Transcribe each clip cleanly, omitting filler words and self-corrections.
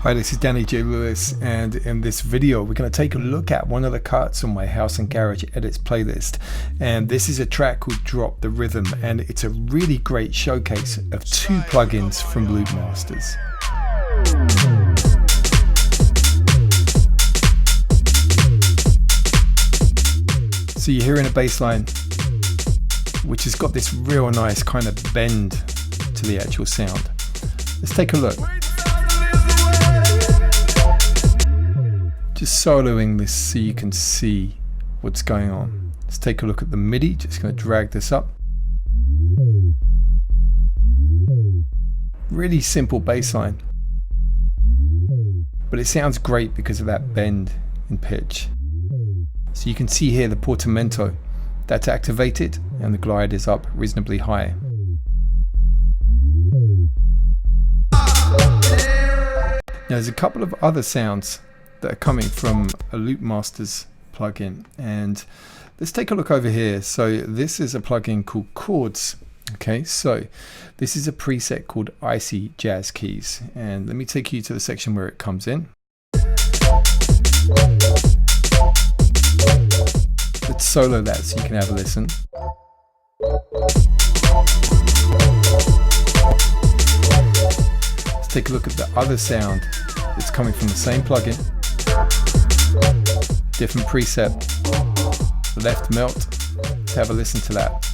Hi, this is Danny J. Lewis, and in this video we're going to take a look at one of the cuts on my House and Garage Edits playlist. And this is a track called Drop the Rhythm, and it's a really great showcase of two plugins from Loopmasters. So you're hearing a bass line which has got this real nice kind of bend to the actual sound. Let's take a look. Just soloing this so you can see what's going on. Let's take a look at the MIDI. Just going to drag this up. Really simple bass line, but it sounds great because of that bend in pitch. So you can see here the portamento that's activated and the glide is up reasonably high. Now there's a couple of other sounds that are coming from a Loopmasters plugin, and let's take a look over here. So this is a plugin called Chords. Okay, so this is a preset called Icy Jazz Keys, and let me take you to the section where it comes in. Let's solo that so you can have a listen. Let's take a look at the other sound that's coming from the same plugin. Different preset, left melt. Let's have a listen to that.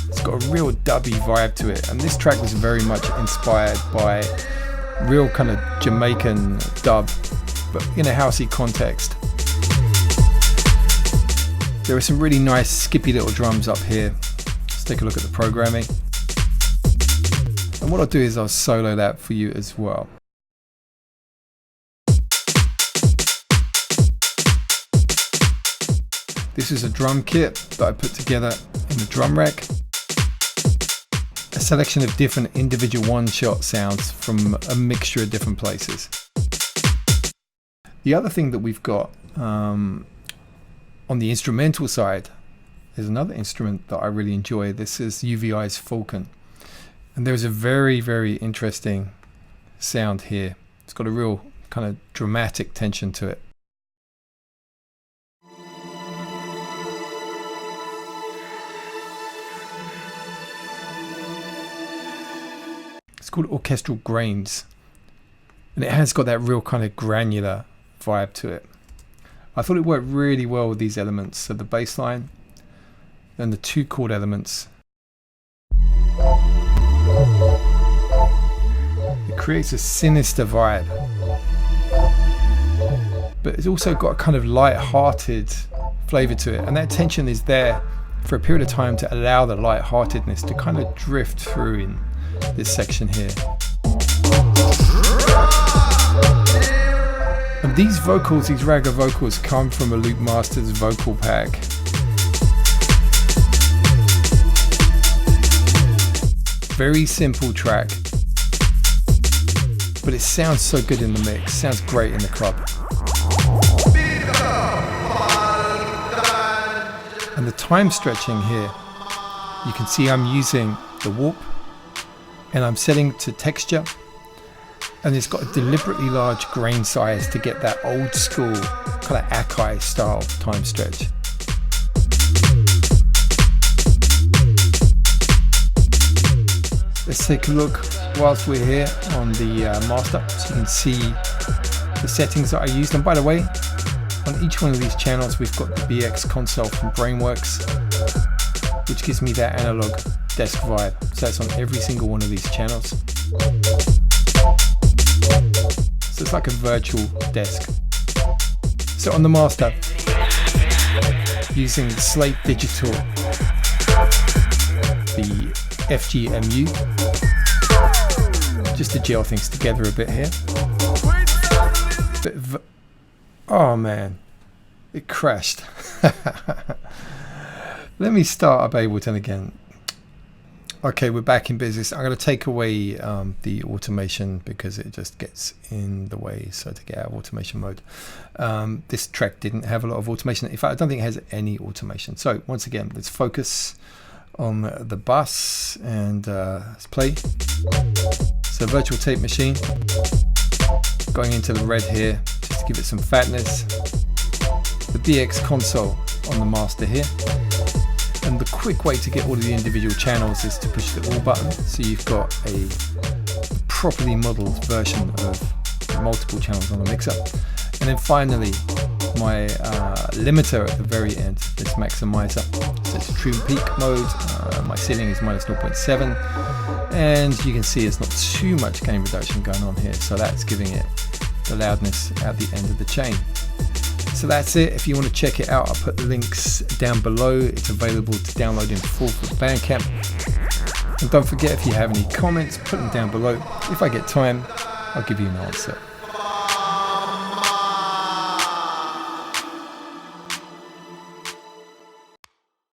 It's got a real dubby vibe to it, and this track was very much inspired by real kind of Jamaican dub, but in a housey context. There are some really nice skippy little drums up here. Let's take a look at the programming. And what I'll do is I'll solo that for you as well. This is a drum kit that I put together in the drum rack. A selection of different individual one-shot sounds from a mixture of different places. The other thing that we've got on the instrumental side is another instrument that I really enjoy. This is UVI's Falcon. And there's a very, very interesting sound here. It's got a real kind of dramatic tension to it. It's called Orchestral Grains, and it has got that real kind of granular vibe to it. I thought it worked really well with these elements, so the bass line and the two chord elements. It creates a sinister vibe, but it's also got a kind of light-hearted flavor to it, and that tension is there for a period of time to allow the light-heartedness to kind of drift through in this section here. And these vocals, these ragga vocals, come from a Loopmasters vocal pack. Very simple track, but it sounds so good in the mix, sounds great in the club. And the time stretching here, you can see I'm using the warp, and I'm setting to texture, and it's got a deliberately large grain size to get that old school kind of Akai style time stretch. Let's take a look whilst we're here on the master, so you can see the settings that I used. And by the way, on each one of these channels we've got the BX console from Brainworks, which gives me that analog desk vibe. So it's on every single one of these channels. So it's like a virtual desk. So on the master, using Slate Digital, the FGMU, just to gel things together a bit here. Oh man, it crashed. Let me start up Ableton again. Okay, we're back in business. I'm going to take away the automation because it just gets in the way. So to get out of automation mode, this track didn't have a lot of automation. In fact, I don't think it has any automation. So once again, let's focus on the bass and let's play. So So virtual tape machine, going into the red here, just to give it some fatness. The DX console on the master here. And the quick way to get all of the individual channels is to push the all button, so you've got a properly modeled version of multiple channels on the mixer. And then finally, my limiter at the very end, this maximizer. So it's true peak mode, my ceiling is minus 0.7, and you can see there's not too much gain reduction going on here, so that's giving it the loudness at the end of the chain. So that's it. If you want to check it out, I'll put links down below. It's available to download in full from Bandcamp. And don't forget, if you have any comments, put them down below. If I get time, I'll give you an answer.